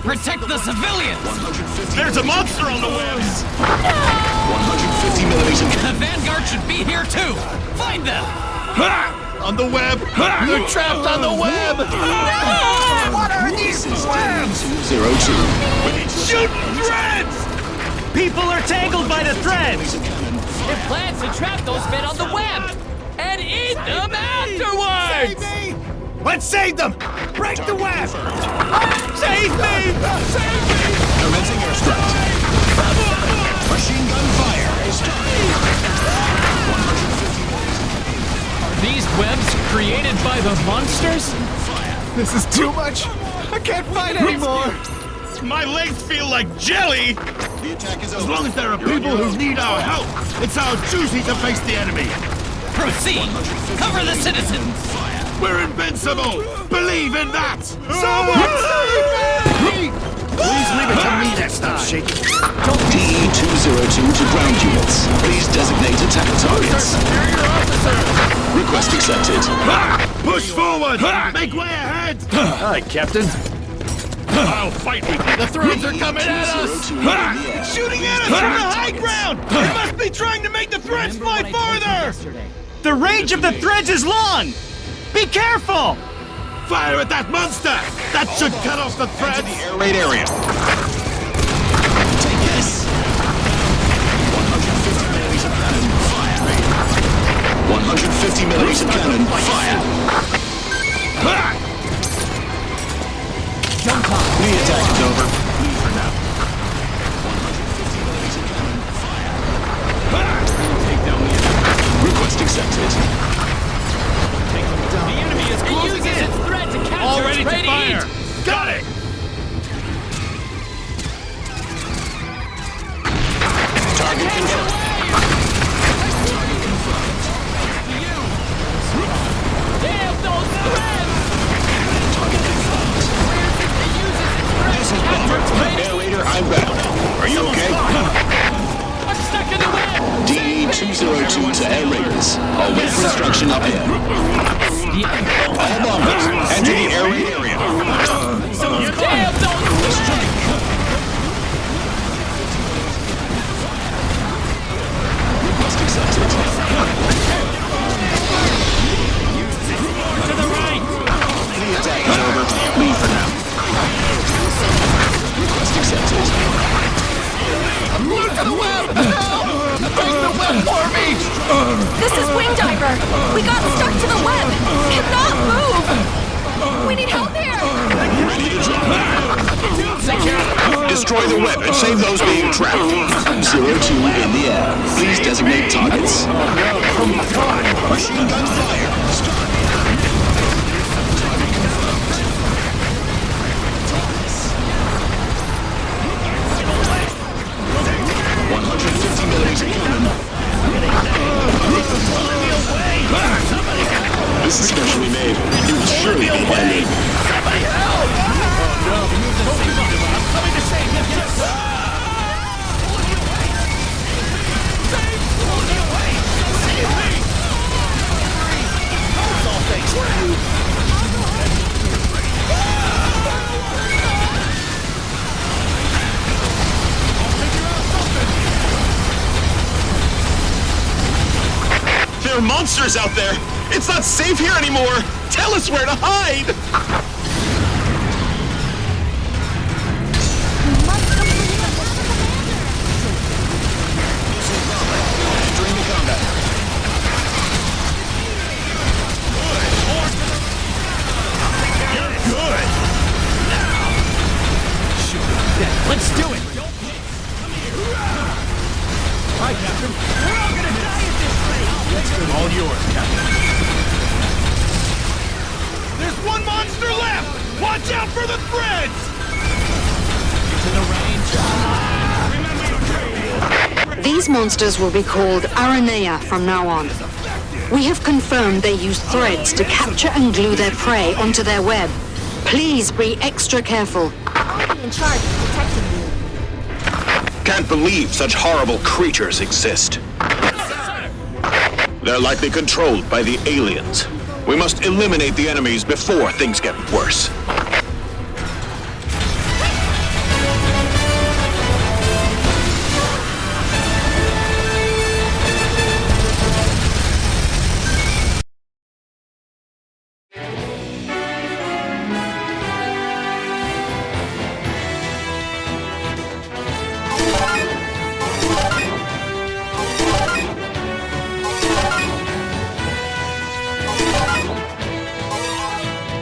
Protect the civilians! There's a monster on the webs! 150 millimeter. The Vanguard should be here too! Find them! On the web! They're trapped on the web! What are these webs? 202. Shooting threads! People are tangled by the threads! It plans to trap those men on the web! And eat them afterwards! Save me! Let's save them! Break the web! Save me! Save me! Commencing airstrike. Machine gun fire. Are these webs created by the monsters? This is too much! I can't fight anymore! My legs feel like jelly! The attack is over. As long as there are people who need our help, it's our duty to face the enemy! Proceed! Cover the citizens! We're invincible! Believe in that! Someone save me! Please leave it to me next time! DE202 to ground units. Please designate attack targets. Request accepted. Push forward! Make way ahead! Hi, Captain. I'll fight with you! The threads are coming at us! It's shooting at us from the high ground! It must be trying to make the threads fly farther! The range of the threads is long! Be careful! Fire at that monster! That should cut off the threads! The air raid area. Take this. 150 millimeter cannon fire. 150 millimeter cannon fire. Jump top! The attack is over. Leave for now. 150 millimeter cannon fire. Take down the enemy. Request accepted. The enemy is closing in! Its threat to capture! All ready to fire! Eat. Got it! Target confirmed. Damn those threads! Target confirmed. This is Bomber. Air Raider, I'm back. Are you okay? I'm stuck in the web! DE202 to Air Raiders. I'll wait for instruction up here. All bombers, enter the air raid area. Damn those threads! Request accepted. To the right! The attack is over. Leave for now. Request accepted. I'm glued to the web! Break the web for me! This is Wing Diver! We got stuck to the web! Cannot move! We need help here! Ready to drop. Destroy the web and save those being trapped. 02 in the air. Please designate targets. Machine gun fire. Start. Target confirmed. 150 millimeter cannon. This is specially made. It will surely be handy. Somebody help! Oh no! I'm coming to save you! Save me! It's all thanks to you. There are monsters out there! It's not safe here anymore! Tell us where to hide! Entering the combat. You're good! Let's do it! Hi, Captain. We're all gonna die at this rate! All yours, Captain. There's one monster left! Watch out for the threads! To the range. These monsters will be called Aranea from now on. We have confirmed they use threads to capture and glue their prey onto their web. Please be extra careful. I'll be in charge of protecting you. Can't believe such horrible creatures exist. They're likely controlled by the aliens. We must eliminate the enemies before things get worse.